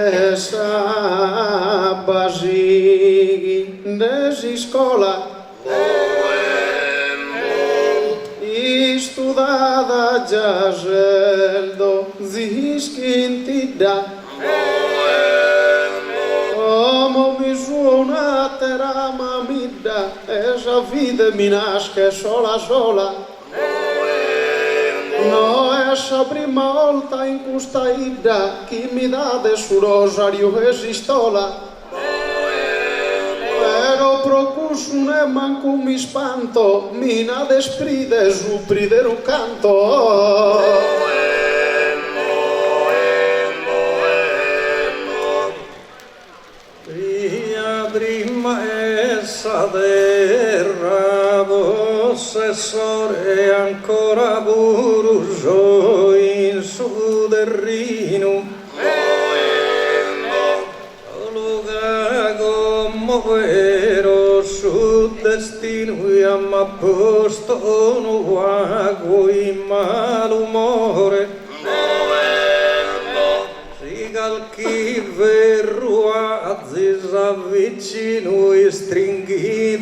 essa basigi nesi scola istudada jazeldo ziskintida como mi suona terama midda esa vida minasche sola sola no essa prima volta in questa ida chi mi dà de su rosario esistola però procusso ne manco mi spanto mina despride su prideru canto via prima essa terra possessore ancora buruso in su terreno vero su destino e ma posto nuovo in malumore si calchi verrua s'avvicino e stringhi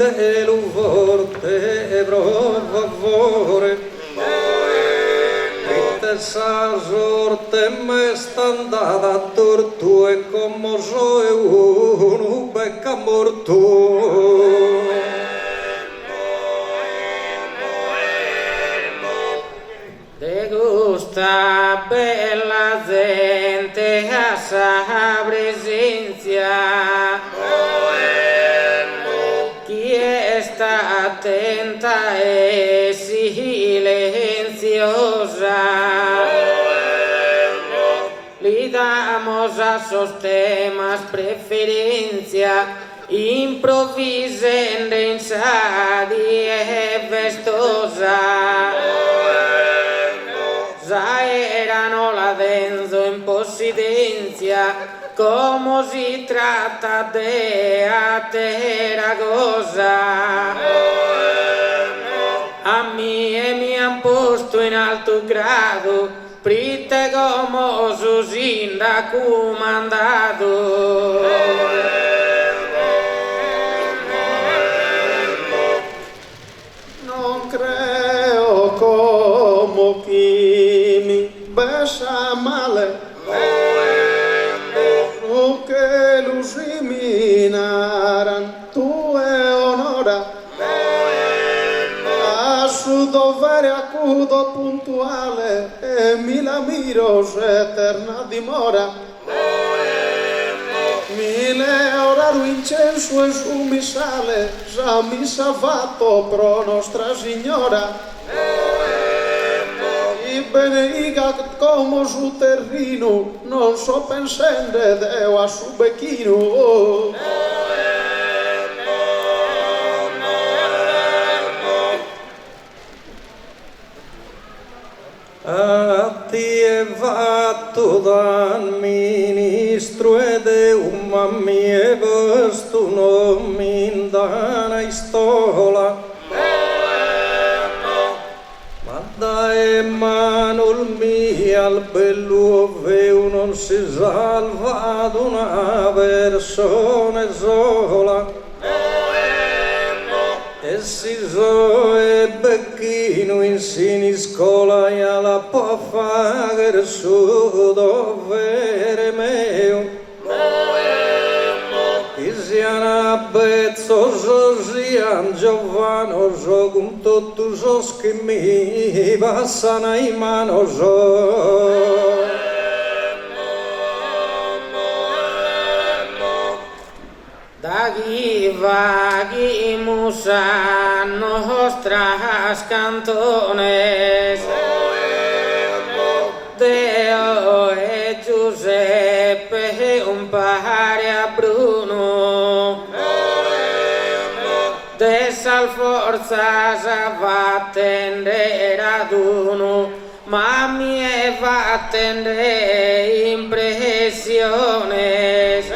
lo forte prova favore sa sorte me sta andata a torto e come so e uno becca morto te gusta bella gente a sa presencia chi sta attenta e silenziosa le damos a sus temas preferencia improvisa e vestosa ya erano la denso en posidencia como si trata de atera cosa a mí me han puesto en alto grado prite como su sindaco mandado non creo como chi mi besa male o che lusiminaran tu e onora a su dovere acudo puntuale e mi la miro eterna dimora mille oraru incenso e su mi sale già mi salvato pro nostra signora i benedica come su terreno non so pensare deo a su becchino a ti è fatto dal ministro ed è un mammi e questo non mi dà istola ma dai mano il mio al bello veo non si salva ad una persona sola e si so e becchino in siniscola e alla può fare su dovere mio che sia una bezzo sia Giovanni so con tutto so che mi passano in mano so Daghi vaghi musa nostras cantones Deo e Giuseppe un pare a Bruno De sal forza va a tendere raduno ma mi va a tendere impresiones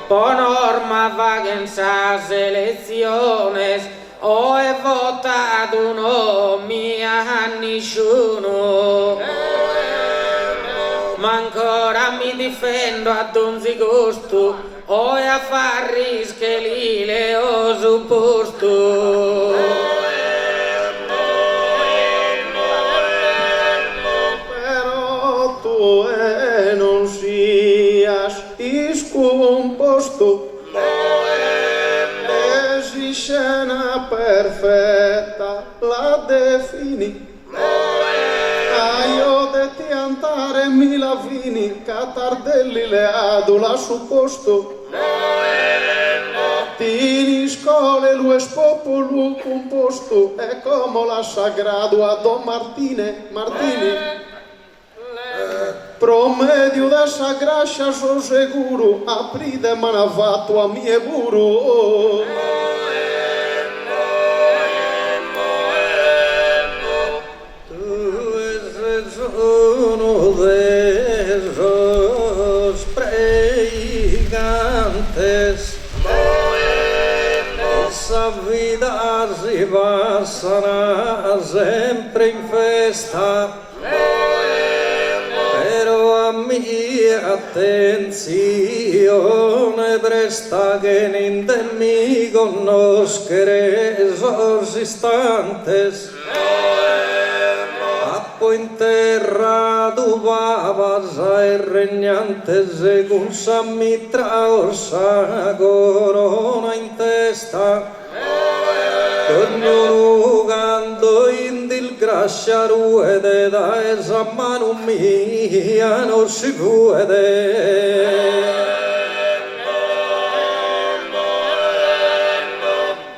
por norma vaganzas elecciones ho he votado no mi a nessuno ma ancora mi difendo ad un zigosto, o a far rische le ho supposto. Però tu non sias scomposto, scena perfetta la defini. Io detti andare mi la vini, catardelli le adula su posto. Tini scole lui spopolo composto, è come la sagrado a Don Martini. Promedio dessa gracia so seguro, aprite manavato a mie buru. Uno de esos pregantes, esa vida si basará sempre in festa, pero a mi attenzione presta che ninde mi conoscere esos instantes. In terra duvavas e regnante según San Mitra orsa corona in testa, ognuno gando in dil grascia ruede da esa mano mia non si puede.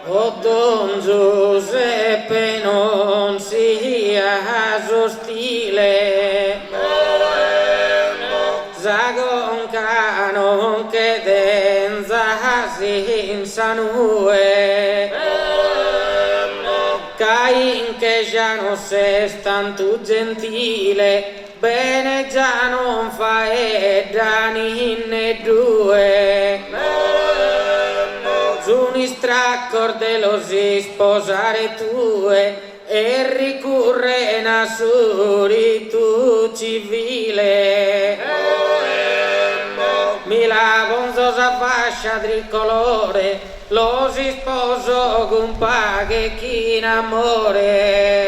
O Don Giuseppe non sia ostile, Zagonca non che denza senza nue, Cain che già non sei tanto gentile, bene già non fa e dani né due. Zuni straccorde lo si sposare tue e ricurre una suritu civile. Mi lavo un zosa fascia tricolore, lo si sposo con paghe chi in amore.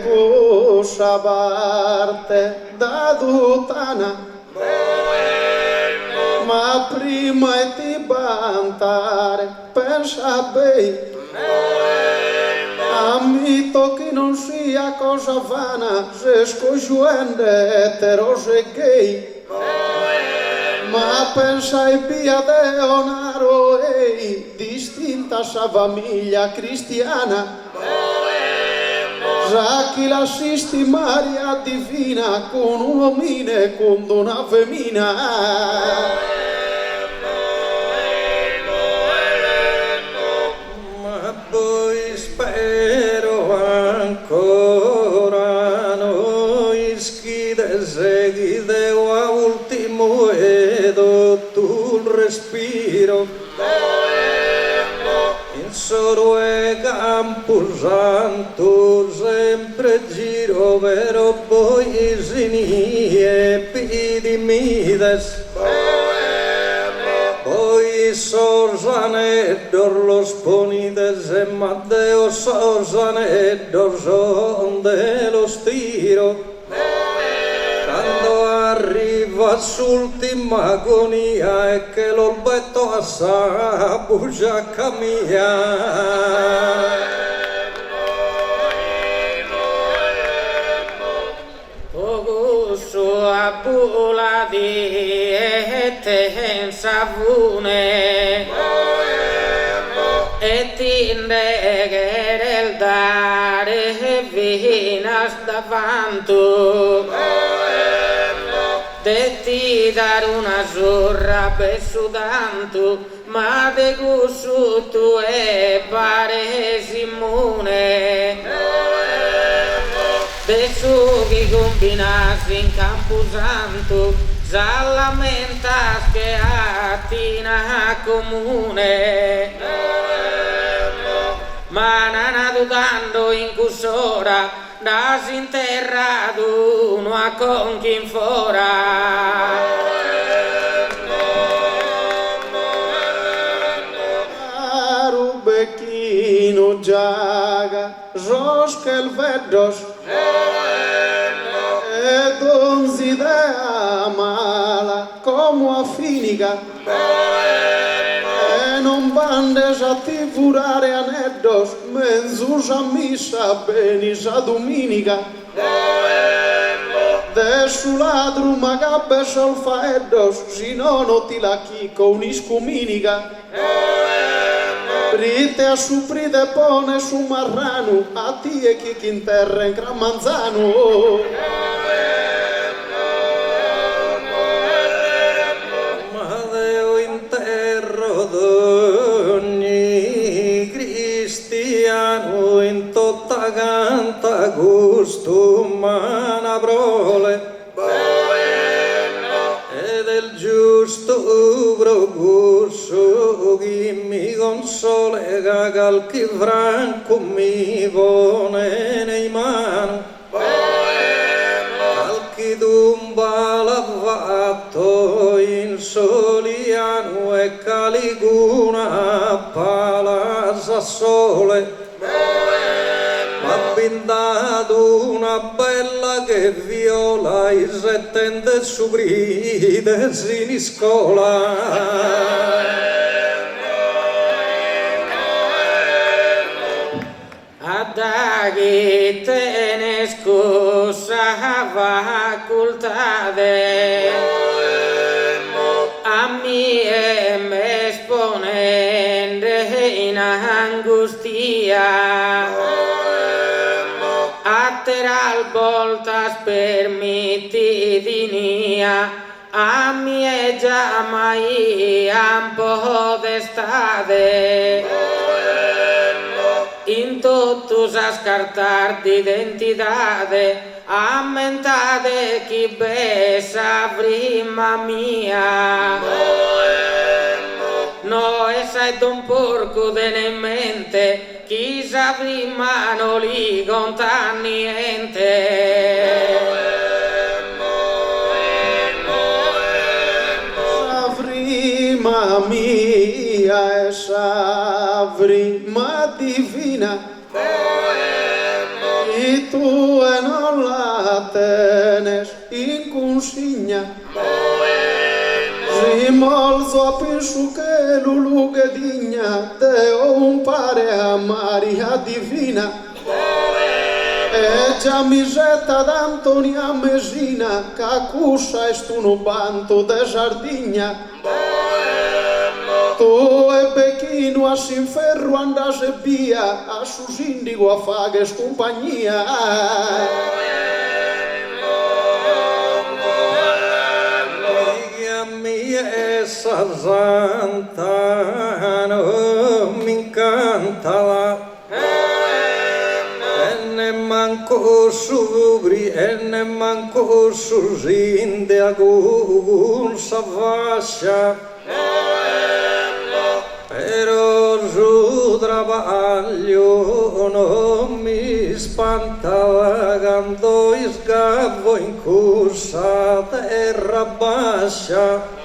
Cosa parte da Dutana, ma prima ti bantare, pensa bene, amito che non sia cosa vana, se scogliuende eterose gay, ma pensai via de onaro e distinta sa famiglia cristiana. Già chi l'assisti Maria Divina con un uomino e con una femmina. Ma poi spero ancora noi schide seguide a ultimo edo tu il respiro. Soro e Camposanto sempre giro vero poi sinie pidimides poi Sorsanedor los ponides e Matteo Sorsanedor son de los tiro. Quando arriva sull'ultima agonia e che l'olbetto assà bugiacca mia. Poco sua bula di ete savune e tinde che il dare vinas davanti. Detti dar una zorra per sudanto, ma de gusto tu e pare simone. De sughi combinati in Camposanto, già lamentas che attina comune. Ma nana saludando in cusora, desinterrado uno a con chi fora. Becchino giaga, Joskel veddos, e donzi dea mala, come a finica, e non bandes a ti furare aneddos, menzusa missa benis a dominica, de su ladru magabbe solfaeddos, si non ti la chico uniscuminica. Prite a supride pone su marrano, a ti e chi in terra in gran manzano. Madeo interro d'ogni cristiano in tutta canta gusto manabrole. E del giusto progresso chi mi consola qualche franco mi pone nei mani qualche dumba lavato in soliano e caliguna palasa sole m'ha pintato una bella che viola i settente subride in scuola. Adaghi te ne scusa facultade, a mie me esponende in angustia. Atteral voltas permittidinia, a mie già mai un po' d'estate. In totus a scartar d'identidade, ammentate chi besa prima mia. No, esa è un porco de ne mente, chi sa prima non li conta niente. Prima mia, esa prima divina, e tu e non la tenes in consigna. Si molto a penso che l'uluga digna te ho un pare a Maria divina. E già mi setta d'Antonia Mesina, che accusa est uno banto de Sardigna. Tu e Becchino a Sinferro andase via, a sus indigo a faghes compagnia. Essa santa non mi incanta e ne manco subri e ne manco susinde alcun s'affascia però su travaglio non mi spanta quando sgabbo in corsa terra bascia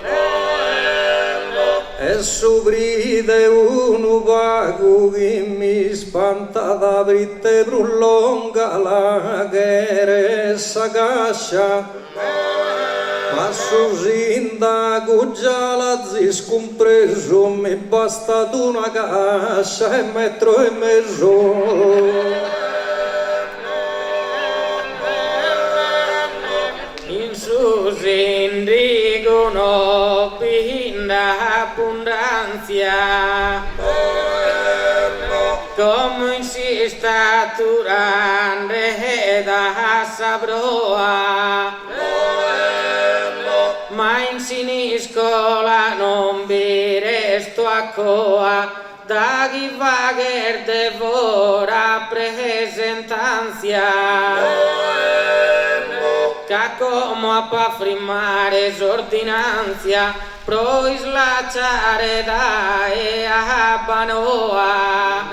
e subride uno vago che mi spanta da britte prolunga la essa cascia ma su sindaco già la zis compreso mi basta una cascia e metro e mezzo. Indicono pinda abbondanza, come insista durante da sabroa, ma in siniscola non vi resto a coa, da chi va che devora presentanzia. Ca come a pa frimare s'ordinanzia, pro islacciare da e a banoa.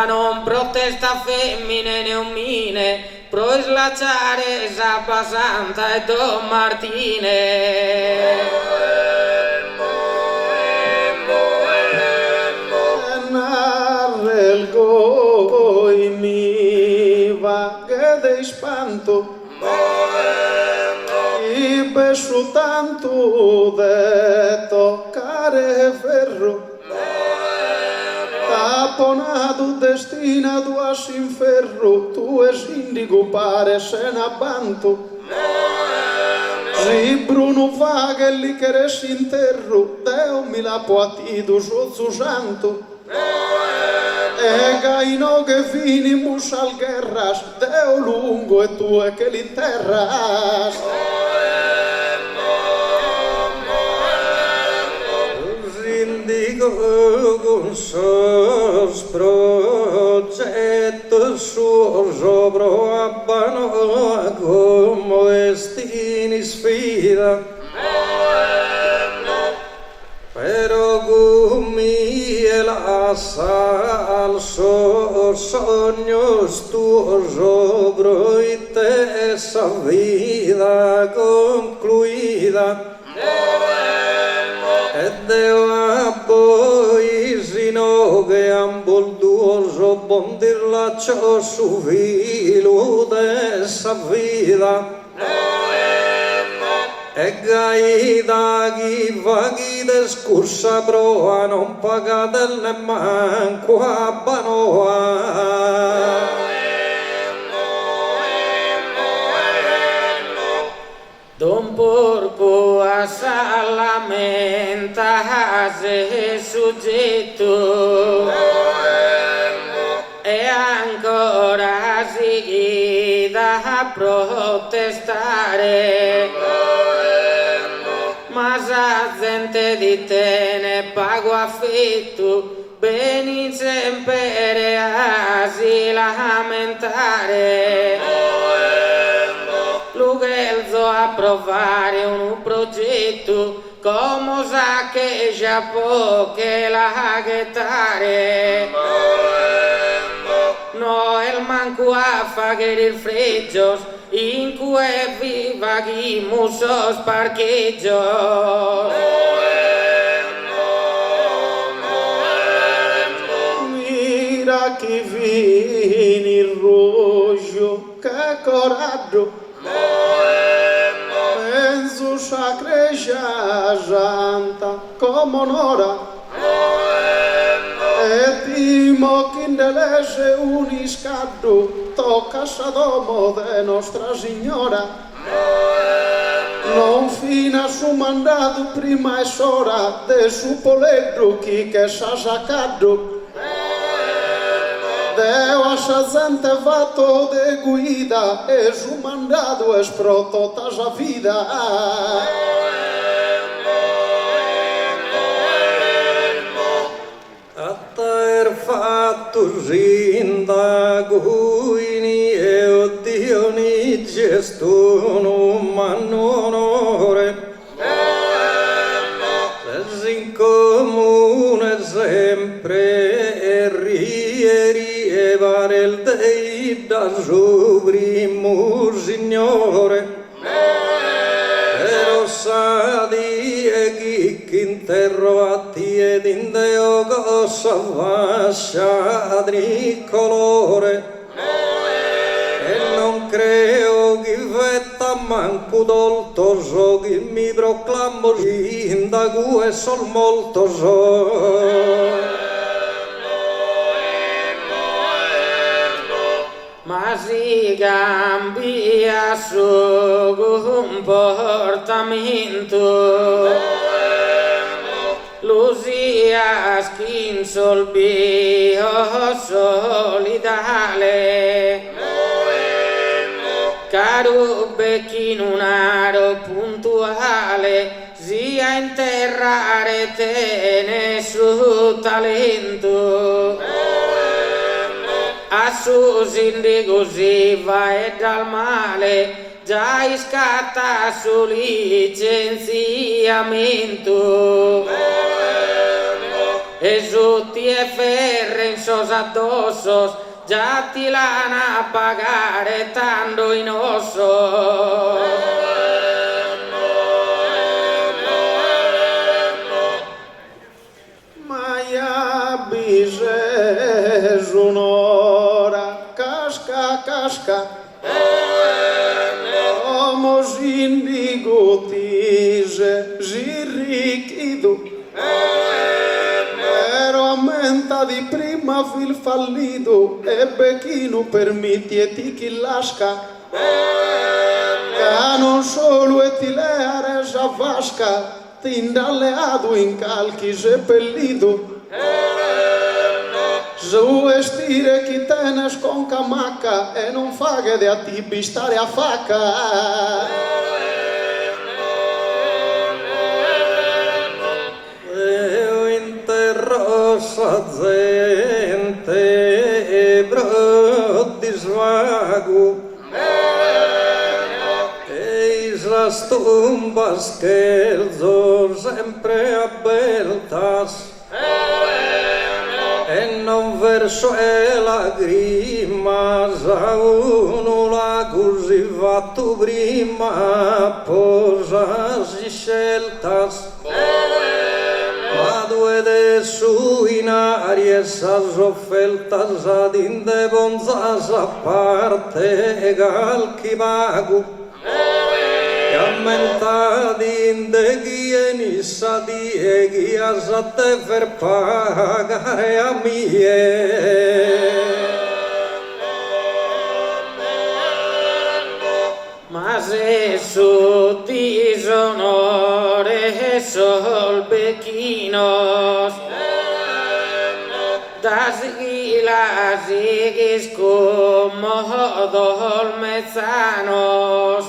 ma non protesta femmine né uomine, pro slacciare Sabba Santa e Don Martine. El goi mi va che de spanto e beso tanto de toccare ferro taponato destinado a sin ferro tu es indigo pare se n'abbanto si Bruno va che li queres interro Deo mi la poatido sozzo santo e gaino che finimus al guerras Deo lungo e tu e che l'interras Indico con sos progetto suo sopro abbano come estini sfida pero gumi el asal sos sueños tu sopro y te esa vida concluida e Deo a voi sino che han voluto bondirla ciò su filo dessa vita e gaida chi va chi discorsa proa non pagate manco a banoa Don Porco assai lamenta se soggetto e ancora si da a protestare ma sa gente di te ne pago affitto beni sempre a si lamentare Lugelzo a provare un progetto come sa che già può che la ghettare no el manco a fare il freggios in cui viva chi musos parcheggios mira che vini il rojo che coraggio penso sacreja janta come onora e timo kindelese uniscaddu tocca sadomo de Nostra Signora non fina su mandato prima e sora de su poleddu chi che sa sacaddu Deo a sa gente fatto de guida e su mandato es proto tasa vida Atter fatto sindacuini e oddio ni gesto non m'hanno onore se in comune sempre e rievare il dei da suo primo signore però sa di e chi interrogati ed in Deo cosa fascia di colore e non creo che vetta manco dolto so che mi proclamo sindaco e sol molto so ma si cambia su comportamento lo sia skin solbio solidale caro becchinunaro puntuale sia interrare te su talento a su sindico si va e dal male già scatta su licenziamento e tutti e ferri in sos addossos, già ti l'hanno a pagare tanto in osso. Maia bise un'ora, casca, casca, omos indigo tise, zirrichidu. Ero a menta di prima fil fallido e becchino permitti e ti chillasca. Che non solo e ti leare zavasca, ti indalleado in calchi seppellito. Su estire chi tenes con camacca e non faghe de a ti bistare a facca. Rosa gente e brodi svago e islas tumbas scherzo sempre abertas e non verso e lagrimas a uno lago si fatto prima posas sceltas. Ma due de su in aria esas offertas ad inde bonzas a parte galchi vago e aumenta di inde ghieni sa di e ghias a te per pagare a mie. Ma se su disonore sol becchinos, da sigila sigis como dolmezanos,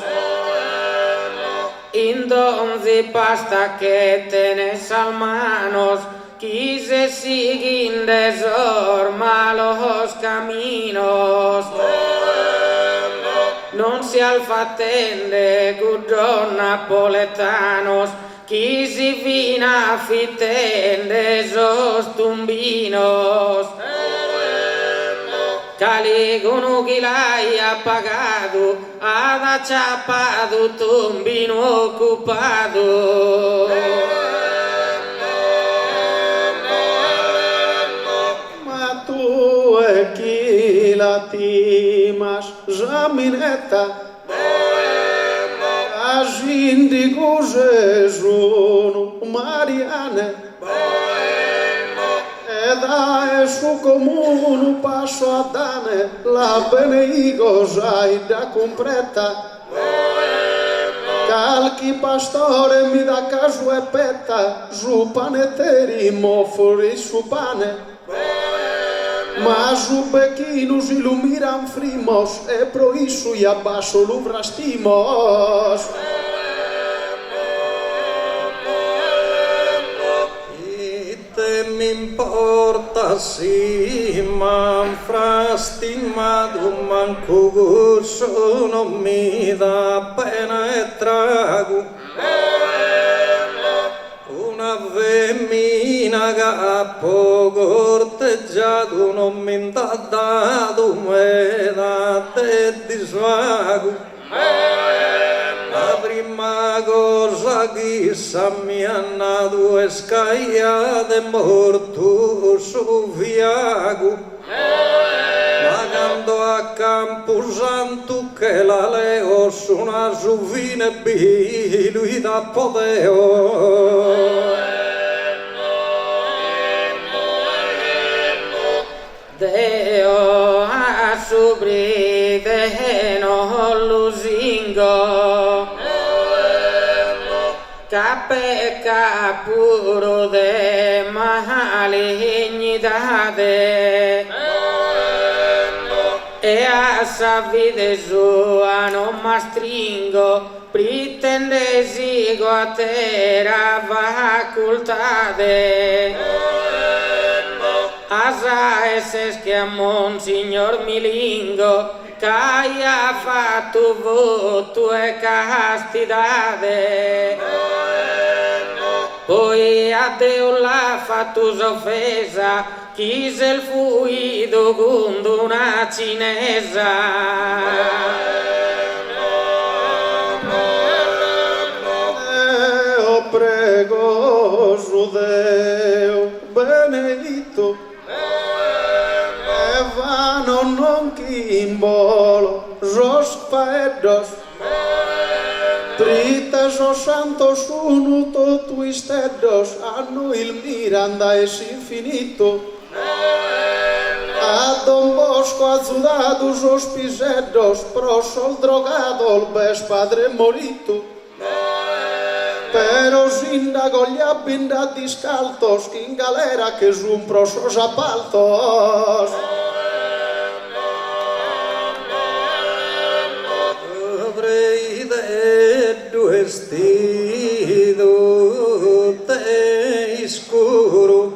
indonzi pasta que tenés al manos, quise sigin desorma los caminos. Non si alfatende gudron napoletanos, chi si vina fitende sos tumbinos. Caligunu chi l'hai appagato, ad acciappato tumbino occupato. Ma tu e chi la timas, zaminetta, as indigos sono Mariane, e da su comune passo a dane, la benigos hai da compretta. Calchi pastore mi da caso e petta, su paneteri mo fuori su pane. Ma su becchinos ilumiran frimos e pro isu i abbasso luvrastimos. Ite mi importa si man frastimado manco gusto non mi dà pena e trago. Una femmina che ha poco corteggiato non mi ha dato meta di svago. La prima cosa che mi ha dato è scagliata e morto su fiago. Ma quando a Camposanto che la leo su una suvina e lui da poteo. Deo a subride non lusingo, capecca puro de malignidade, e a sa vide sua non mastringo, pretendesigo a terra facultade. Asa eses che a Monsignor Milingo che ha fatto voto e castidade. poi a Dio l'ha fatto offesa, chi se il fuido con una cinesa. Prego, Giudeo, benedetto, e vano non chimbolo, jos paedos, trita so santos unu totu istedos, hanno il Miranda es infinito. A Don Bosco azudados os pisedos, pro sol drogado, el bes padre morito. Pero sindaco gli abbindati discaltos, in galera che son prosos appaltos. Avrei detto vestito te scuro,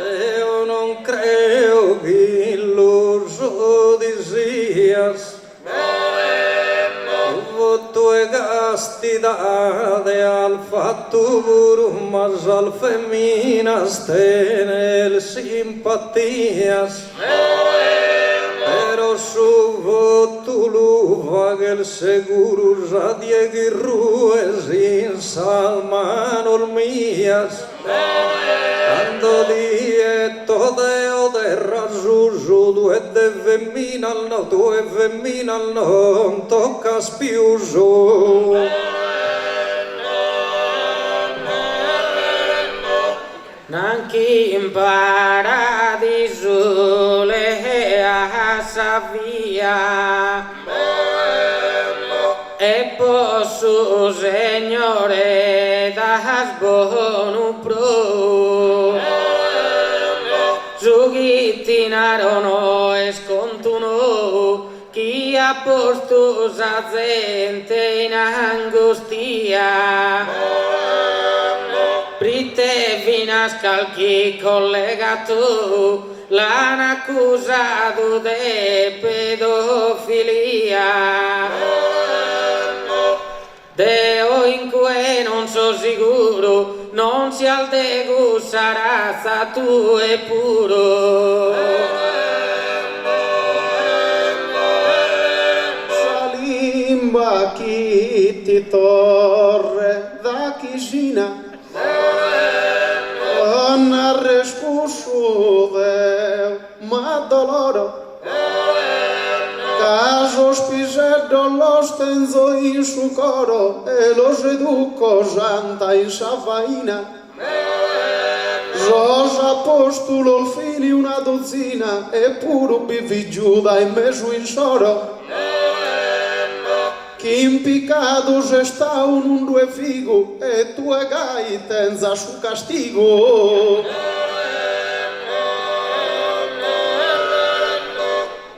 io non credo che lo so disias. Tue castidade al fatto mas al feminas tenel simpatias. Pero su voto luva che il seguro radie che rues in salmanol mias. Ando lieto deo de rasuso due de femminal no due femminal non tocca spiuso. Nanche in paradiso le savia e posso Signore das buono pro giugittinarono e scontuno chi ha posto sa gente in angustia. Prite vinas calchi collegato l'hanno accusato di pedofilia. Deo in cui non so sicuro, non si al degu sarà tu e puro. Salimba chi ti torre da Chisina, narre scuso de ma doloro, caso spiseddo los tenzo in su coro e los educo santa in savaina. Rosa apostolo il fili una dozzina e puro bivi Giuda in mezzo in soro. Chi impiccato se sta un due figo e tu e gai tenza su castigo.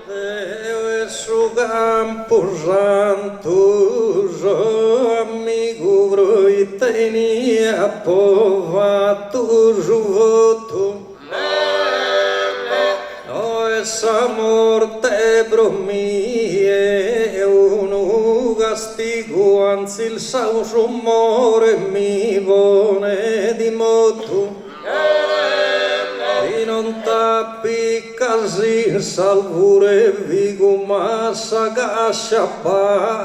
Deo su campo santo so amico vroi tenia povato giuvoto. No essa morte bromie uno castigo anzi il sauso rumore mi vone di moto. E non tappi casi salvure vigo massa cascia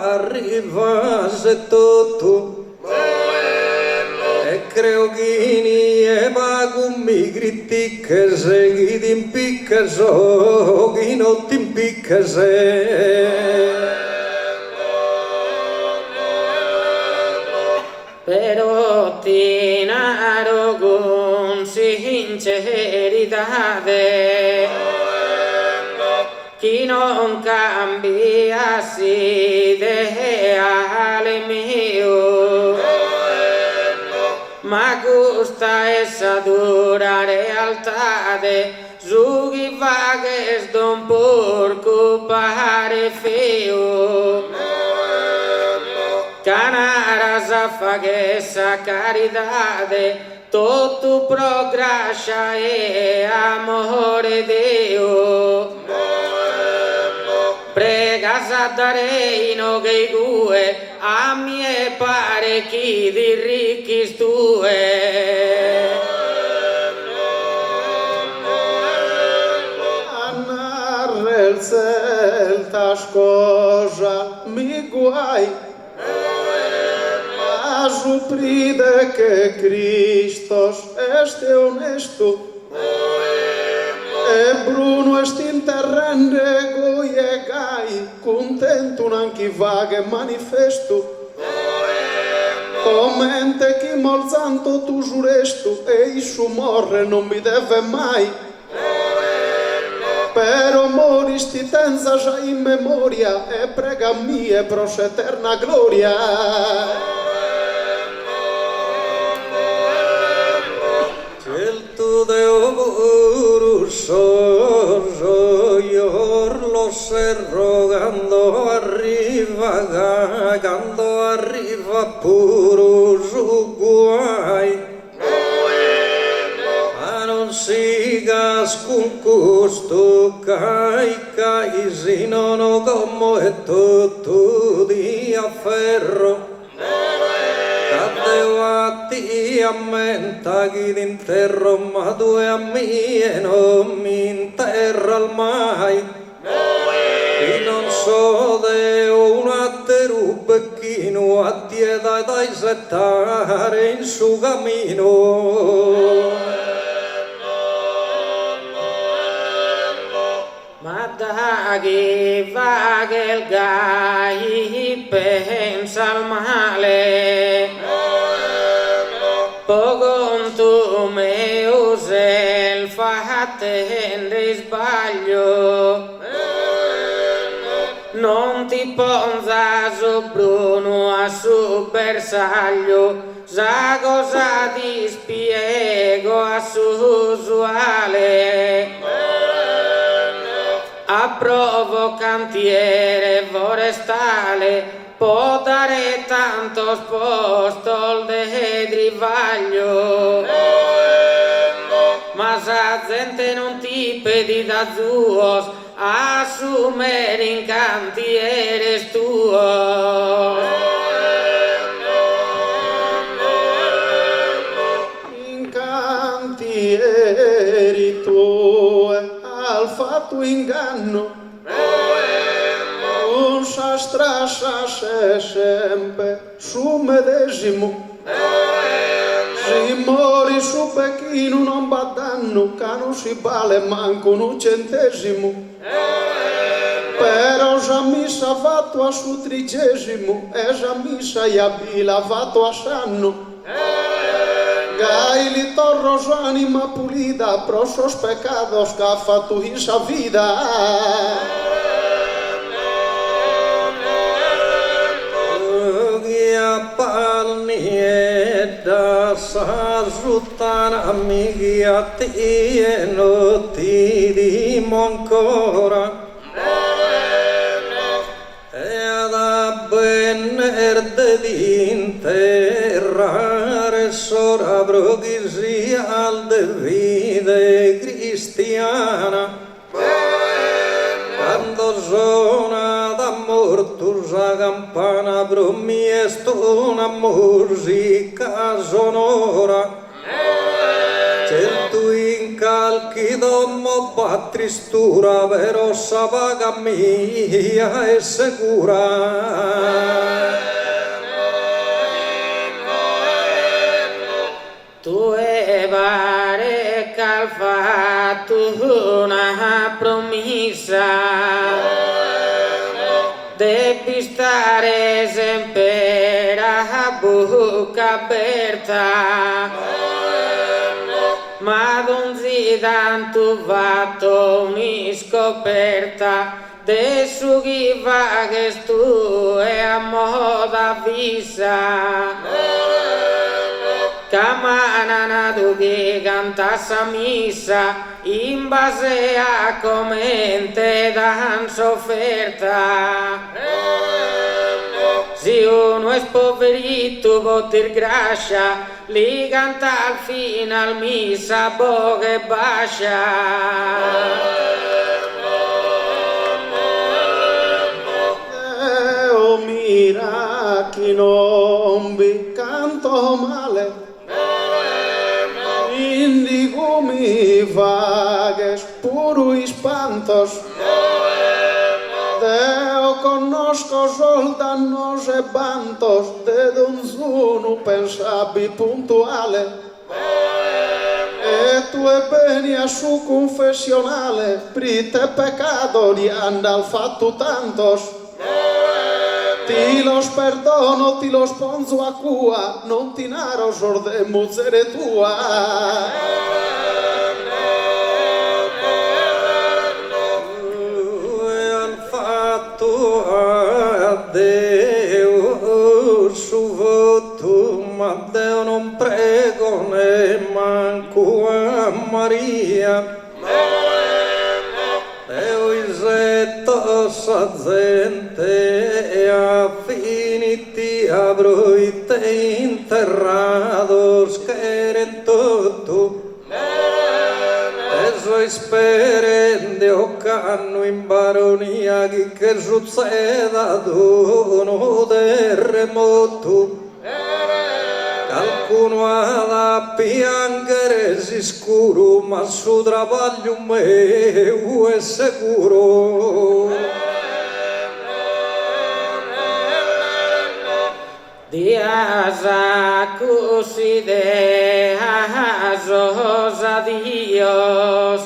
arrivase tutto. E creo che ni e vago mi gritti che segui di impicca so che non ti impicca se. Pero ti narro con sincerità chi non cambiassi ideale mio, ma questa essa dura realtà su chi va che sto un porco pare feo. Canara sa che essa carità tutto pro grazia e amore Dio. Prega casa darei no che gue, a mie pare chi di ricchi stue. Anarrel celta scoja mi guai, a supride que Cristos este honesto, e Bruno est in terrende goie gai, contento anche vaghe manifesto, commente chi mol santo tu giuresto, e il suo morre non mi deve mai, però moristi tenza già in memoria, e prega mie pros eterna gloria. De Oburuso, yor lo cerro, gando arriva puro Uruguay. Ma non sigas con gusto, cai, si non como è tutto di afferro. Cadevati ammenta chi d'interro, ma due a mie non mi interra mai. E non so de una terubecchino a tieda dai settare in su cammino. Ma da chi va che il gai pensa al male, poco tu me usel fattende sbaglio, non ti ponza su Bruno a su bersaglio, sa cosa ti spiego a su usuale. Approvo cantiere forestale, può dare tanto sposto de drivaglio, ma sa gente non ti pedi da zuos, assumere in cantiere tuo. In cantieri tuoi al fatto inganno, un sa strascia se sempre su medesimo, si mori su becchino non badanno, che non si vale manco un centesimo, però già missa fatto a su trigesimo, e già missa iabila fatto a sanno. Gai li torros anima pulida, prosos pecados que ha fatto in sa vida. Gia palnieda sa zutana amiga tieno ti dimo ancora. Venerde di interrare sora broghi al de vide cristiana, quando zona d'amor tu sa campana brommi est una musica sonora. Certo in calchi d'uomo va tristura, però sa vaga mia è sicura. Tu e pare che hai fatto una promessa, devi stare sempre a bocca aperta. Ma non si tanto fatto una scoperta, adesso chi va che tu è a moda visa. Camana tu che canta sa missa, in base a come te dan sofferta. Si uno è poverito può dir gracia, li canta al final missa boga e bacia. mira chi non vi canto male, indigo mi vagues puro espantos, Deo conosco soldanos e bantos, de donzuno pensabi puntuale, e tu e beni a su confessionale, prite pecado di andal fatto tantos, ti los perdono, ti los ponzo a cua, non ti naro sorde muzzere tua. Deo su voto, ma Deo non prego né manco a Maria. Deo isetto sa gente e affiniti abroite interrados que eren tutto. Eso esperende o canno in baronia che succeda d'uno terremoto. Qualcuno ha da piangere sicuro, ma su travaglio meu è sicuro. Días acusi de asos a Dios,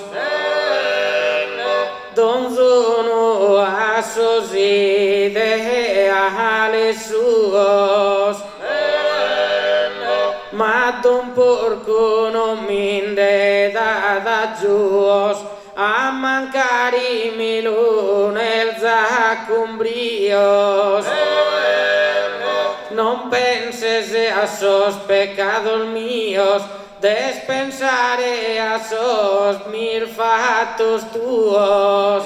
donzuno asos y de suos, ma don porco non minde da giuos, a mancari milune zacumbrios. Non penses a sos pecados míos, despensare a sos mil fatos tuos.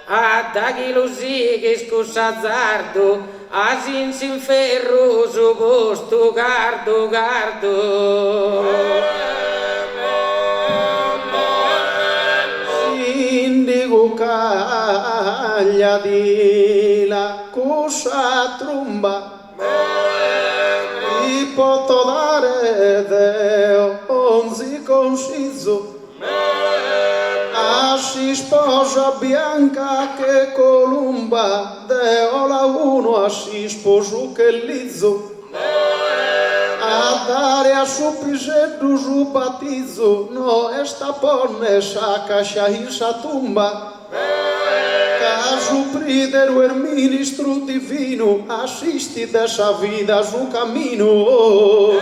Ad agilus igis cus azzardo, asin sin ferru su bustu gardu gardu. Indigo caglia di la cosa tromba, ti poto dare Deo onzi conciso, a si sposa bianca che columba, Deo la uno a si sposo che lizzo, a dare a su piseddu su batizzo, no esta ponne sa cascia in sa tumba. Caso pridero el ministro divino, assisti dessa vida su cammino.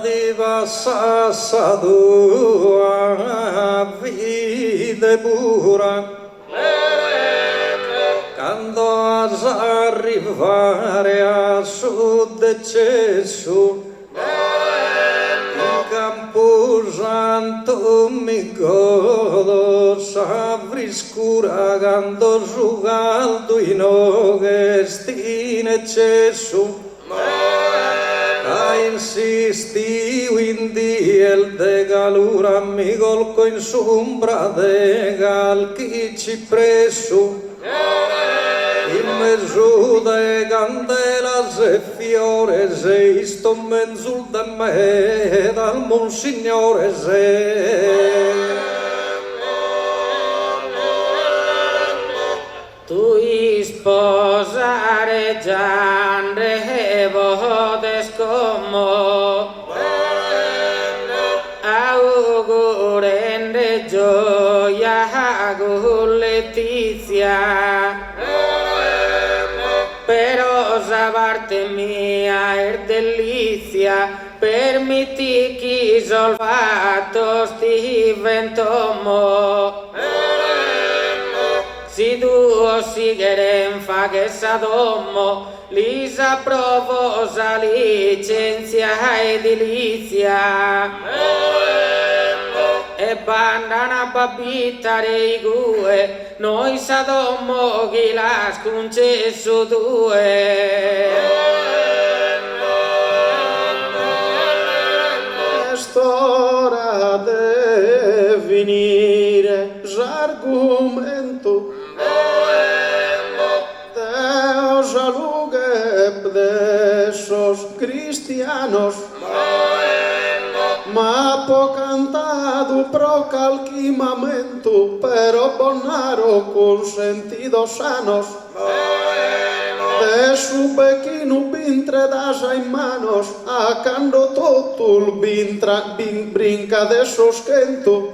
Di passato a vita pura, quando arrivare a sud eccesso, Campo Santo mi godo sa friscura quando su caldo in ogestine eccesso. A insistiu in diel de calura mi colco in sombra de calchi ci presso. In mezzo de candelas e fiores e isto menzul de me dal Monsignore se. Tu sposare Gianre vodes como, augurende gioia con Letizia. Però parte mia è delizia, permiti chi solvato stiventomo. Si duo sigeren fa che sadommo, lisa provosa licenzia edilizia. E bandana babitare i gue, noi sadommo chi la sconcesso due. Quest'ora de venire cristianos, ma po cantado pro calqui momento, pero bonaro con sentidos sanos. De su pequeno vintre das en manos, a cando todo brinca de sosquento.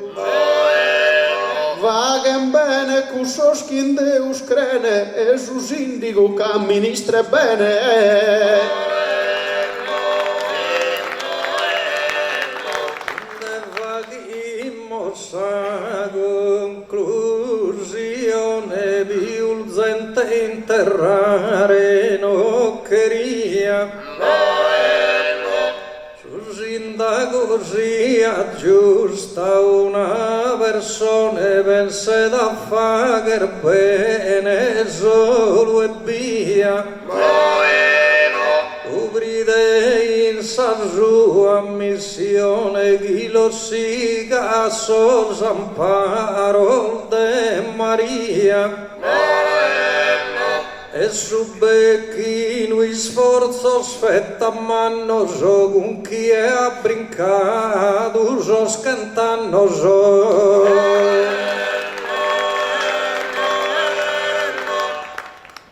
Vaguen bene cusos che in Deus crene, e sus indigo che amministre bene. A conclusione viulzente interrare no queria Susinda così aggiusta una persona pense da fare bene solo e via Ubride in sa sua missione chi lo siga so Zamparo de Maria e su becchino sforzo sfetta manno so con chi è abbrincato so scantano so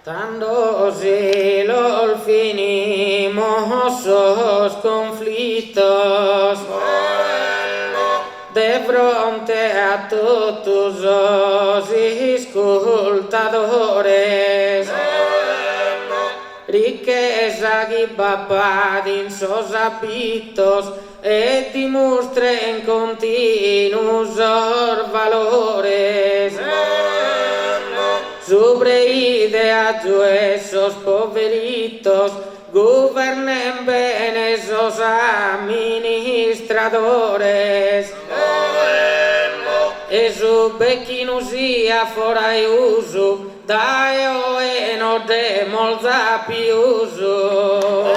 Tanto si lo finimos los conflictos de fronte a todos los escoltadores riqueza y papad in sos hábitos e dimostren continuos valores sobre ideas esos poveritos gobernen bien esos administradores e su becchino sia fora uso dai o e no de molza piuso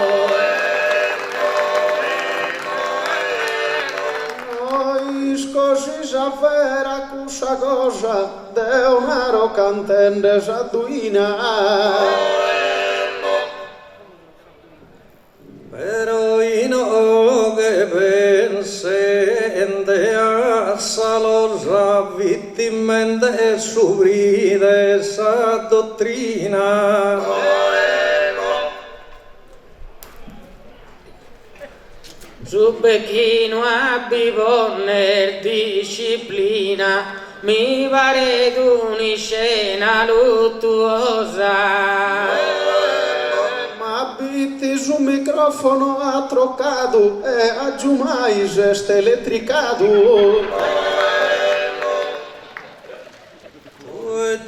Così s'avvera questa cosa de una rocantende saduina Pero ino che pensende a salosa vittimende subride esa dottrina Su becchino abbivoner disciplina mi pare d'una scena luttuosa Ma bitti su microfono ha troccato e a giumai geste elettricato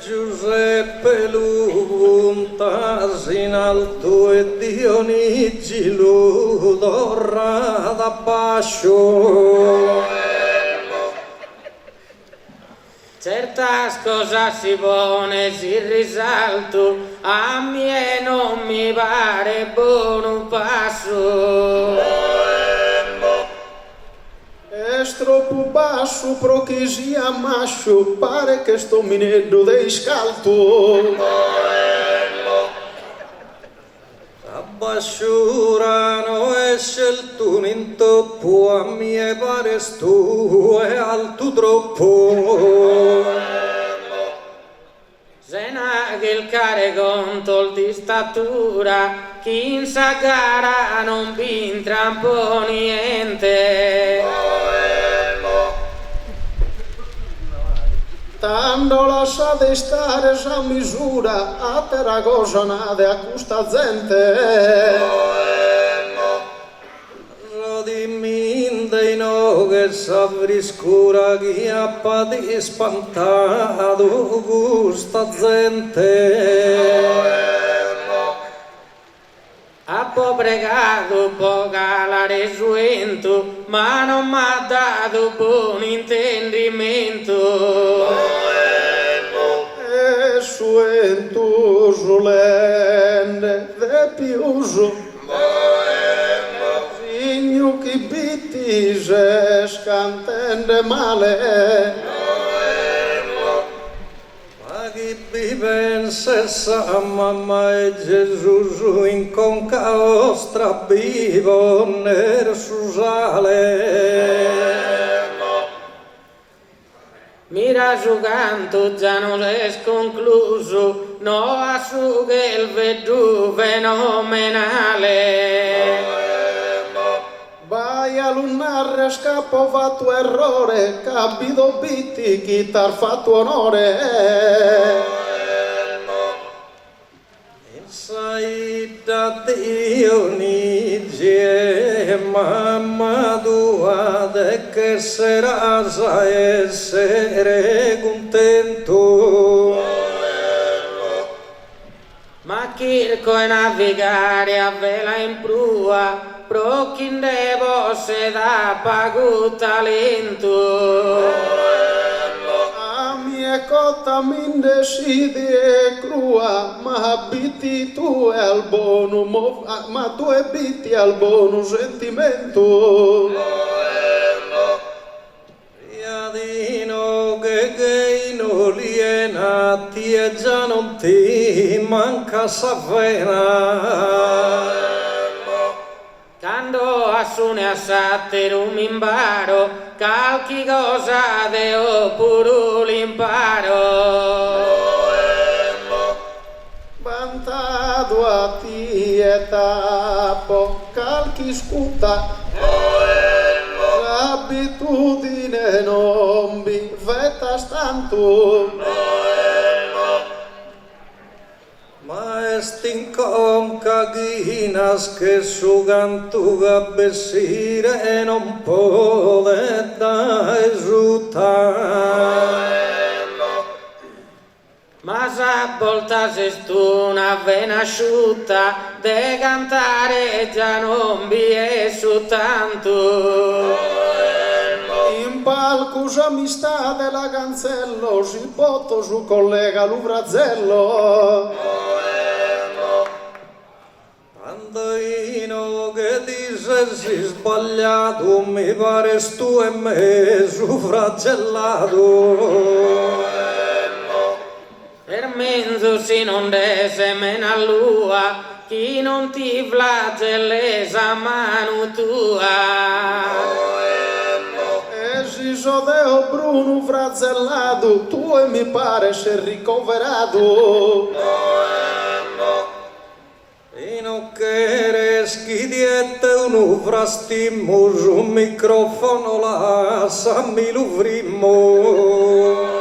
Giuseppe Luntas in alto e Dionigi Ludorra da bascio Certas cosas si pone si risalto a me non mi pare buon passo Es troppo basso pro che sia macho pare che sto mineddo dei scalto Abbasciurano e scelto in toppo a mie pare stu è alto troppo Sena che il care contol di statura chi in sa gara non vintra un po' niente Tanto lasciate stare sa misura a terra cosa nade a questa gente Rodimmi dei no che s'avriscura chi ha pati spantato questa gente Ha po' pregato, po' calare suento, ma non m'ha dato buon intendimento. E suento solenne de piuso Signo che bitti se scantende male Ma chi vive sa mamma e Gesù in conca ostra vivo nel susale. Mira su canto già non è concluso, no a su che il vedu fenomenale. Vai a lunare scappo fatto errore, capito bitti chi t'ha fatto onore. Sai da Dio nigie mamma tua de che sarà essere contento. Ma Kirko è navigare a vela in prua, pro chi ne posse da pagu talento. A mia cotta mi decidi e crua, ma abiti tu e al buono, ma tu abiti al buono sentimento. Riadino che non liena ti e già non ti manca savena. Quando assune a satterum imparo, calchi cosa deo puru l'imparo. Vantato a ti e tappo, calchi scuta. L'abitudine non vi fetta stanto. Ma estin conca ghinas che su cantuga bessire e non pode da esultare. Ma sa volta se stuna vena asciutta, de cantare già non vi è soltanto. In palco amistà della canzello, si botto su collega Luvrazzello. Andaino che dice si sbagliato, mi pare tu e me su fragellato. Per mezzo si non dese mena lua, chi non ti flagellesa mano tua. E si sodeo Bruno frazellato, tu e mi pare sei ricoverato. E non che schidiette un frastimmo su un microfono la sammi l'uvrimmo.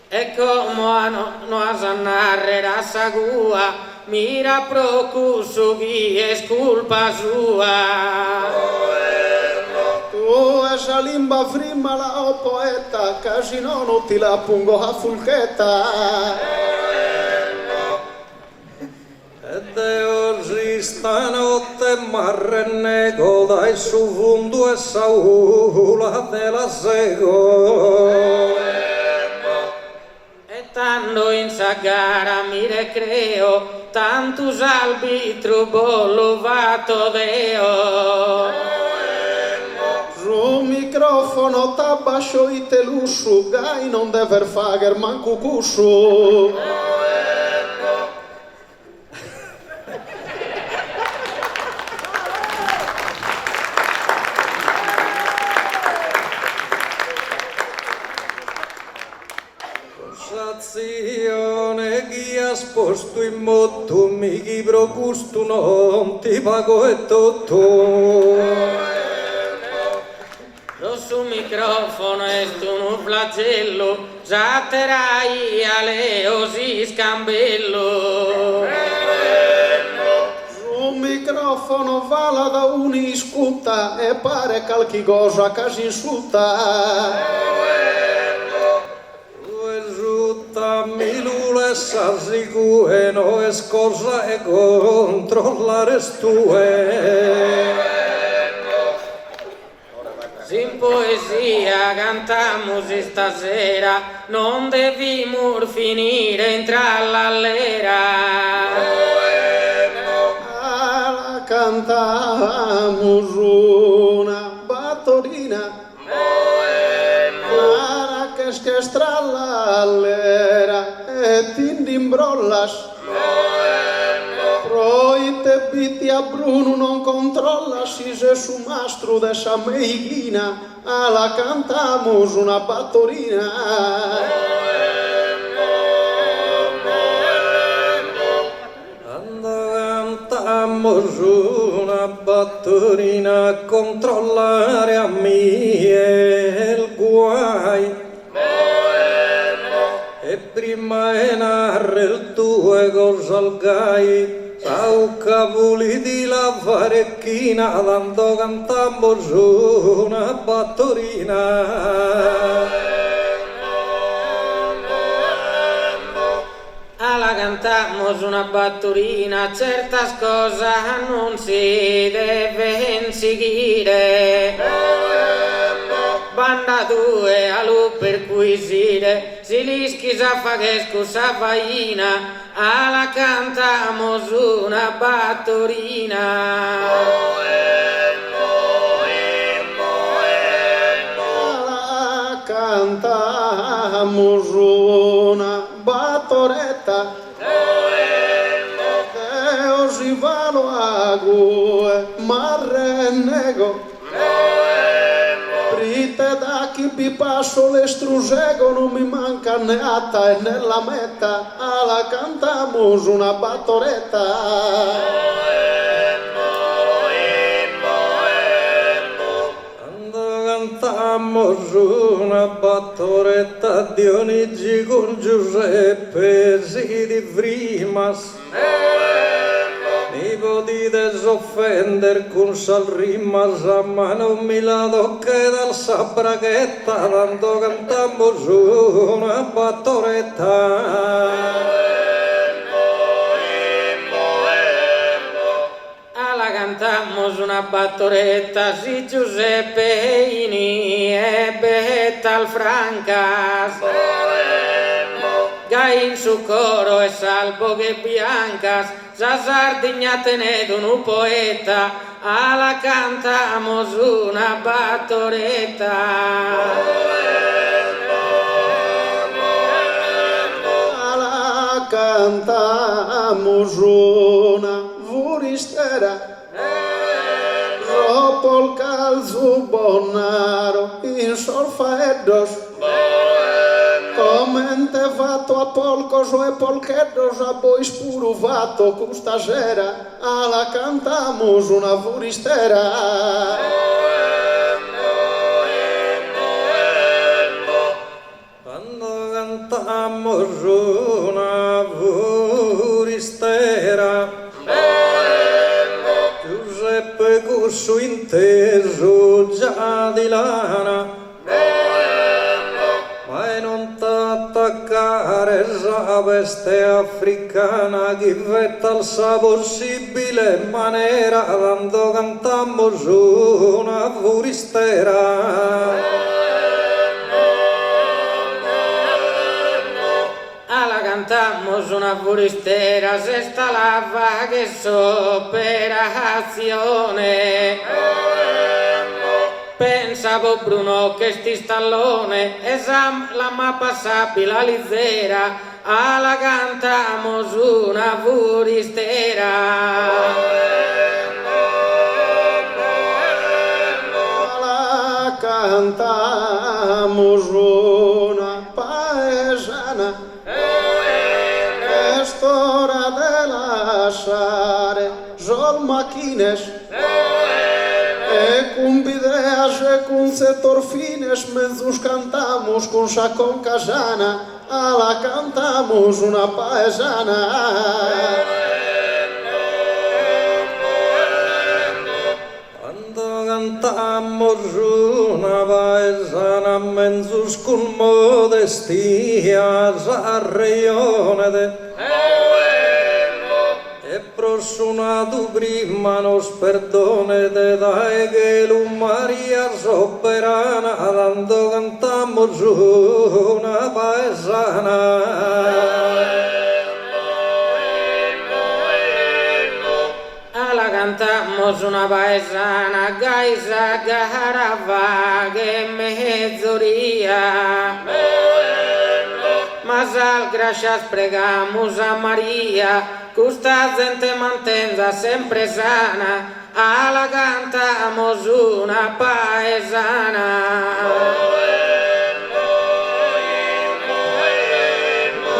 E come no a sannare la sagua, mira procusso chi è sculpa sua. Tu e sa limba frimma la o poeta, casi non ti la pungo a fulchetta. Ed oggi stanotte m'arrennego dai su fondo e saula della sego. E tanto in sagara mi recreo, tanto salbitro bollo vato deo. Su microfono t'abbascio i telussu, gai non dever fager manco cussu. Consazione chi ha sposto in motto, mi chi pro gusto non ti pago e tutto. Lo su microfono è un flagello, zatterai a leo si scambello. Su microfono vala da un'iscutta e pare qualche cosa che si insulta. Milule s'assicu e no es cosa e controllare stue. In poesia cantammo stasera, non devimmo finire in trallallera. La cantammo una battorina. Che strallale. controllas. Proite biti a Bruno non controlla si se su mastro de esa meiguina la cantamos una battorina. Cantamos una battorina a controllare a me il guai. E prima è narre il tuo cosa al gai. Sau cavoli di la varecchina, dando cantamos una battorina. Alla cantamos una battorina, certas cosas non si deben seguire. Banda due a lu perquisire, si lischi sa fa che scusa faina, alla cantamos una battorina. Alla cantamos una battoretta. Deo si valo a gue, marrennego. Prite da chi vi passo le strusego, non mi manca né atta e nella meta, alla cantamos una battoretta. Cantamos una battoretta Dionigi con Giuseppe si di Frimas. Mi podi desoffender con sal rimas ma non mi la tocche dal sabrachetta, tanto cantamos una battoretta. Alla cantamos una battoretta, si Giuseppe Ini e Betal Francas. Gai in su coro e salvo che biancas, sa Sardegna tenedo un poeta, alla cantamos una battoretta. Alla cantamos una furistera. Dopo il calzo bonaro in solfaeddos. Comente fatto a polcos e polquedos a bois puro fatto custa sera, alla cantamos una furistera. Quando cantamos una furistera, Giuseppe Cussu inteso già di lana. Ma non t'attaccare la veste africana che vetta sa possibile maniera, quando cantamos una furistera. Alla cantamos una furistera, se sta lava che s'operazione. Pensavo Bruno che sti stallone, esam la mappa sappi la lizzera, alla cantamos una furistera. Alla cantamos una paesana. Es hora de lasciare sol maquines. E con videas e con setorfines menzus cantamos con sacón casana, alla cantamos una paesana. Quando cantamos una paesana menzus con modestia s'arreione de e prosunato prima nos perdone de dai che Maria soberana, quando cantamos una paesana. Alla cantamos una paesana, gaisa garava che mezzoria. Masal, gracias pregamos a María, que esta gente mantenga sempre sana, a la cantamos una paesana.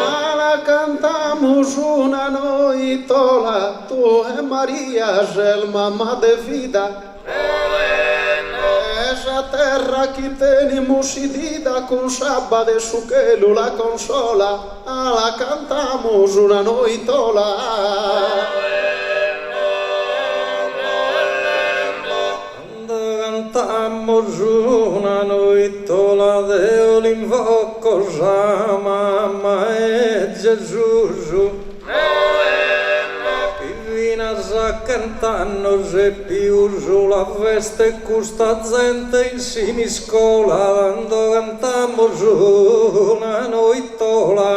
A la cantamos una noitola, tu e Maria, el mamma de vida. Esa terra que tenemos idida con sabba de su quelu la consola, a la cantamos una noitola. Cantamos una noitola de l'invoco già mamma e Gesù. Cantando se più sulla festa questa gente in scuola dando cantammo una noitola.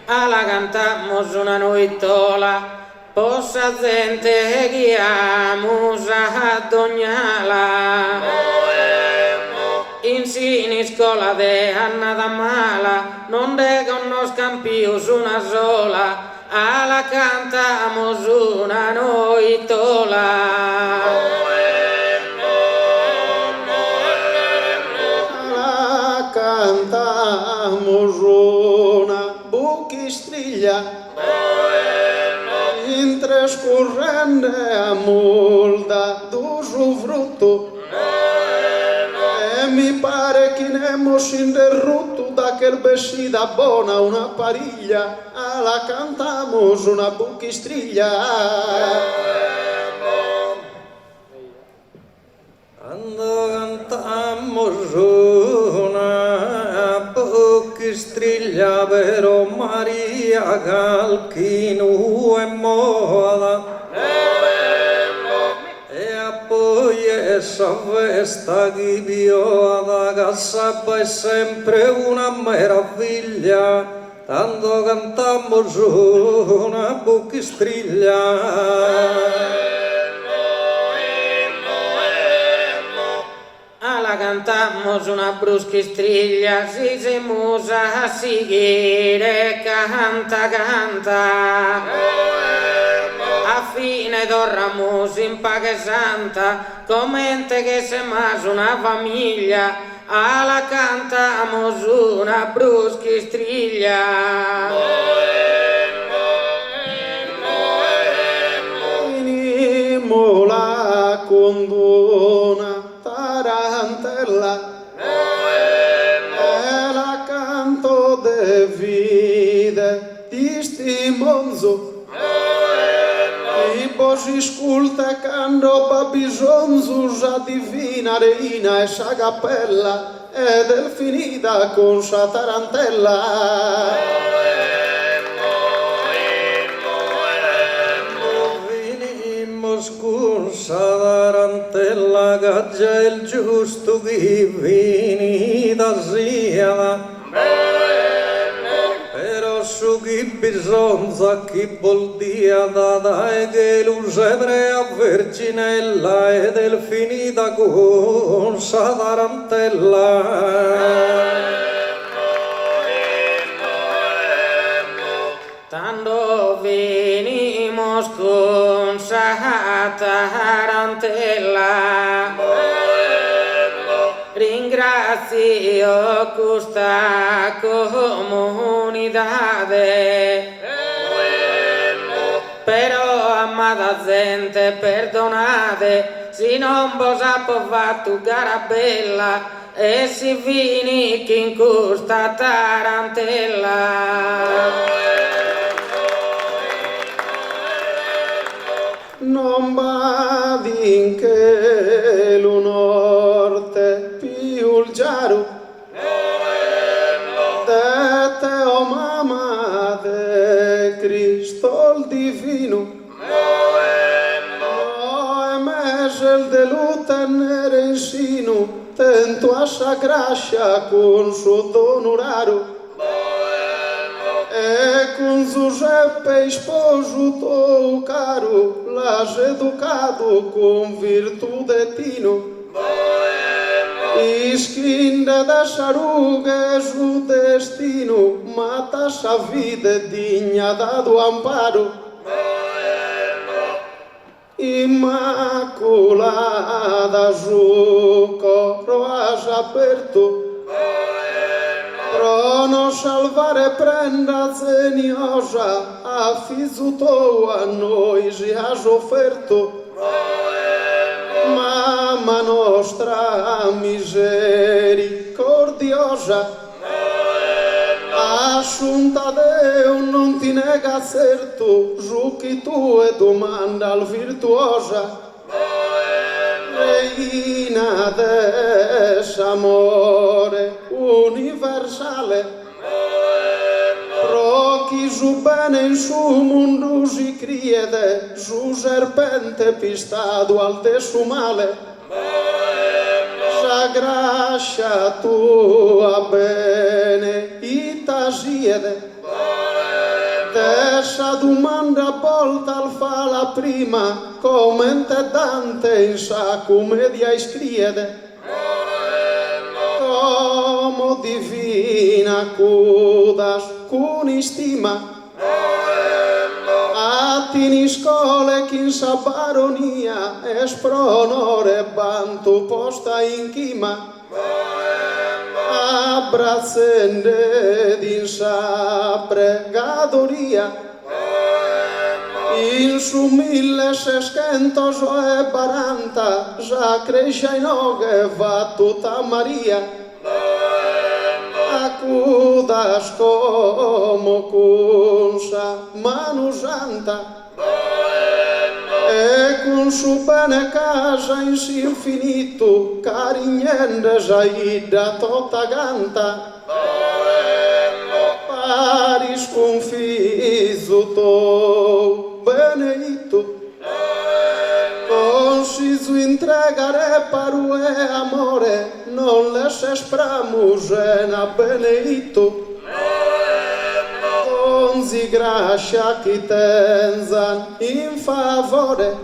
Alla cantamos una noitola, possa gente guiamos a dognala. In scuola de annata mala, non de conoscan più una sola, alla cantamos una noitola. Alla cantamos una buchistriglia, in trascorrende a multa d'usufrutto. Mi pare che ne hemos interrotto da quel vestida buona una pariglia, la cantamos una buchistriglia. Quando cantamos una buchistriglia però Maria calchino e moda. Poi essa festa che vio da casa è sempre una meraviglia, tanto cantammo una buchistriglia. Alla cantamos una bruschistriglia, si musa a seguire, canta. A fine dorramos in pace santa, commente che se mas una famiglia, alla cantamos una bruschistriglia. Venimo la condona tarantella, e la canto de vide di stimonzo. Si sculta quando va bisogno già divina reina e sa cappella ed è finita con sa tarantella. Venimos con sa tarantella che già il giusto che venita sia. Su chi bisogna, chi vuol dire da e che l'usebre a Verginella ed è finita con sa tarantella. Tanto venimos con sa tarantella. Ringrazio questa comunità, però amata gente perdonate, se non vos ha fatto gara bella e si fini che in questa tarantella. Non vadi in che l'unorte più il giaro de te o mamma de Cristo il divino e mesel de lutenere insino tento a sa gracia con suo dono raro e con Giuseppe sposo tuo caro l'has educato con virtù de tino Isquinda das arugas o destino mata a vida digna do amparo. Immaculada Juco roas aperto pro nos salvare prenda zeniosa affizuto a noi già offerto. Mamma nostra misericordiosa, assunta Deo non ti nega certo, giuchi tu e domanda al virtuosa. Reina dell'amore universale, pro chi su bene in su mondo si criede, su serpente pistato al de su male. Sa gracia tua bene ita siede, dessa domanda volta al fa la prima, come te Dante in sa commedia scriede. Como divina cudas con istima, attini scole chi in sa baronia es pronore bantu posta in chima. Abbracende din sa pregadoria, in su 1640 già cresce in oghe va tutta Maria. Acudas como cunsa mano santa, e con su bene casa in si infinito carignende saida tutta canta. Pari sconfizzuto benedito, con si su entregare paru e amore, non les espramus en a benedito. Con si gracia chi tenzan in favore,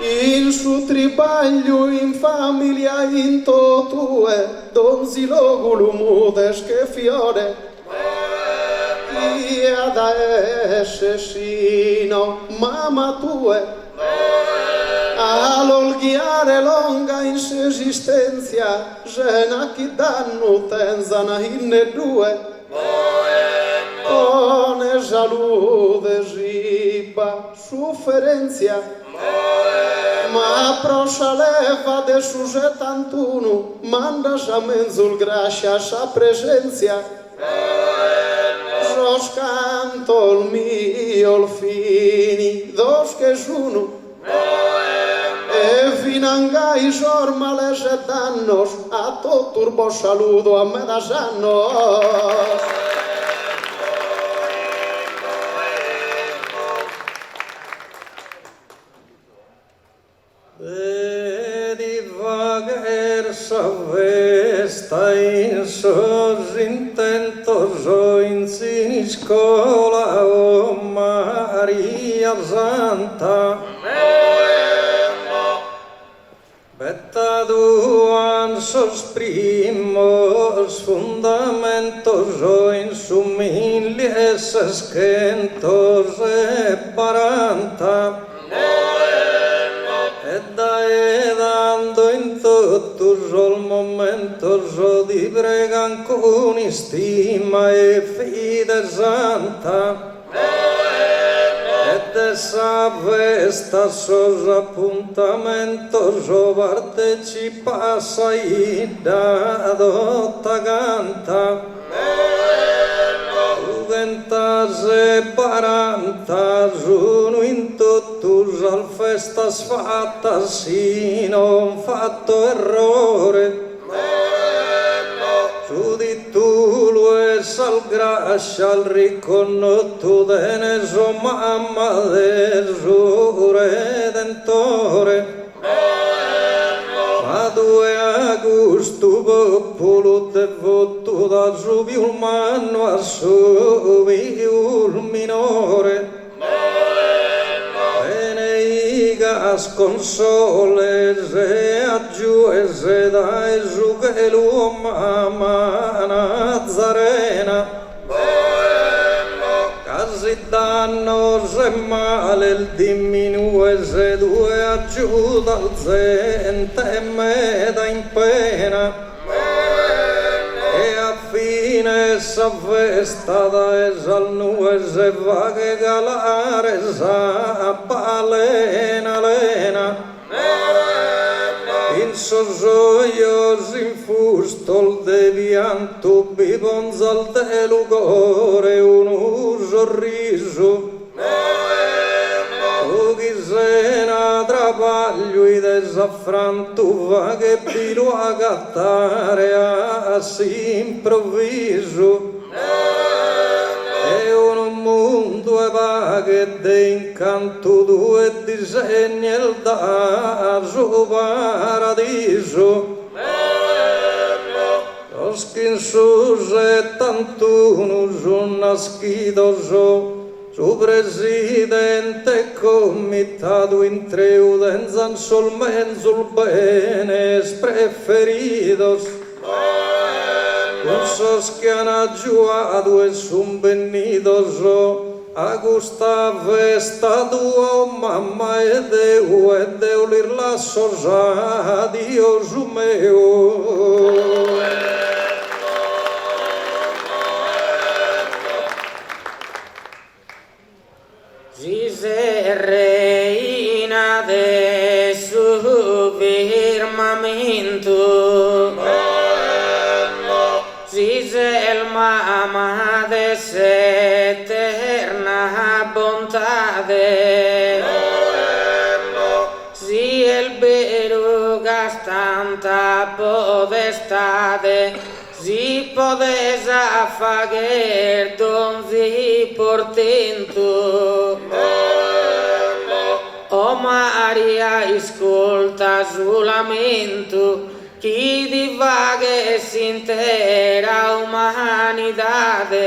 in su tribaglio in famiglia in totue, donzi logulu mudes che fiore. Ia da esse sino mamma tue, all'olghiare longa in se esistenza, gena chi danno tenzana inne due. Con salute ziba sofferenza, ma prosa leva de su 71, manda sa menzul gracia sa presenza. Sos canto il mio fini dos che sono, e finangai sormales e dannos a turbo saludo a me da sannos. Vesta in sos intentos o in siniscola, o Maria Santa. Betta duan sos primos fundamentos o in sumilies escentos e 40. E dando in totus ol momentos o di bregan con istima e fide santa. Et essa vesta sos appuntamentos o partecipas aida dotta canta. Juventas e 40 sono in totus al festas fattas si non fatto errore. Su di tu lo es al gracia al riconosciuto de so mamma de su redentore. A 2 agosto popolo devoto da subiul mano a subiul minore. Beneiga las consoles e aggiuese da Gesù che l'uomo Nazarena. Casi danno se male il diminue se due aggiuda al zente e me da in pena. E a fine s'avvesta da esal nue se va che galare sa balena lena. In sosoio s'infustol devianto bibonzal de lugore un sorriso. Tu chi sena trapaglio i desaffranto va che bilo a cattare a s'improvviso. E un mondo e va che de incanto due disegni il da suo paradiso. Toskin su se tantuno su nascido su presidente comitato in treudenza sol menzul benes preferidos. Un soschianaggio e sun bennido a Gustave statua mamma e deu l'irla sosa Dio su meo. Gise reina de su firmamento, Gise el mamma de se eterna bontade, si el verugas tanta podestade, si podes afaguer donzi portento. O Maria, ascolta su lamento, chi divague s'intera umanidade.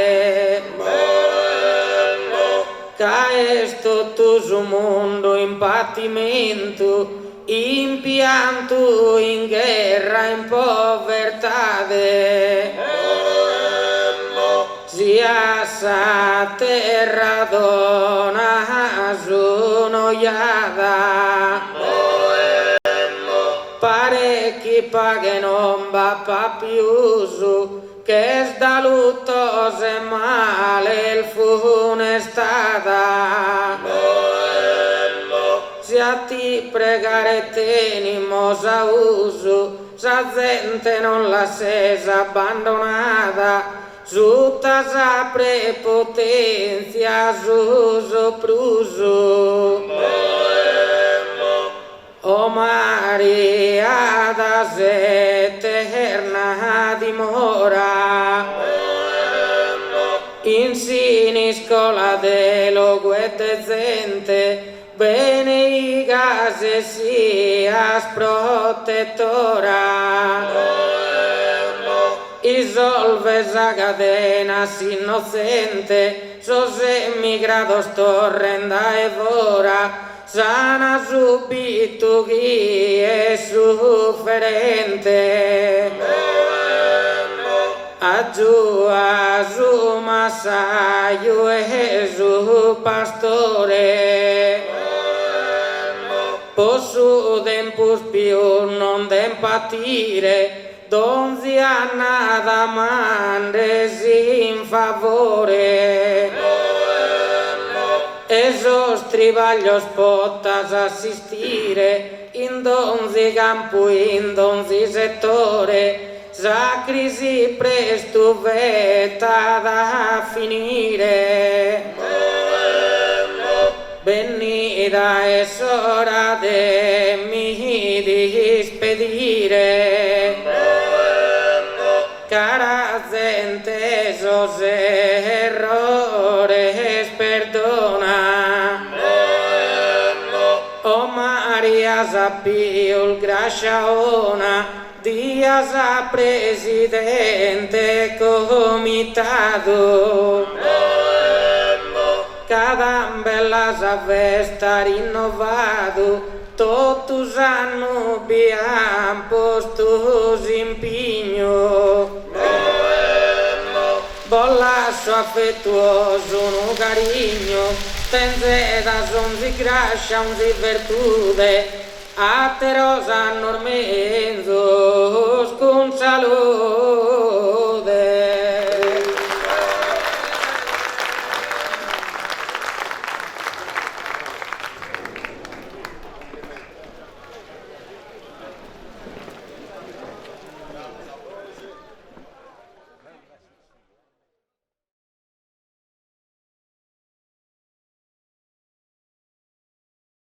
Caes tutto su mondo in patimento, in pianto, in guerra, in povertade. Sia sa terra dona sonoiada, parecchi paghe non va papiuso, che sta lutto se male il funestata. Se a ti pregare tenimo sa uso, sa gente non la sesa abbandonata, tutta sa prepotenzia su sopruso. O Maria da se eterna dimora, in siniscola dello guetezente, benedica se sias protettora. Isolve sa cadena innocente, sos emigrados torrenda e vora, sana subito chi è sofferente. Aggiù a su massaio e su pastore, posso tempus più non d'empatire, donzi a nada mandesi in favore. Esos tribaglios potas assistire, in donzi campo, in donzi settore, sa crisi presto veta da finire. Venida es ora de mi dispedire, cara gente, esos errores perdona. O Maria sappiul graciaona, Dias a presidente comitato, cada bella la savesta rinnovato, totus hanno abbiamo posto impegno. Bollasso affettuoso, un carigno, tenzeta son si grascia, un si virtute, a te rosa normenzo.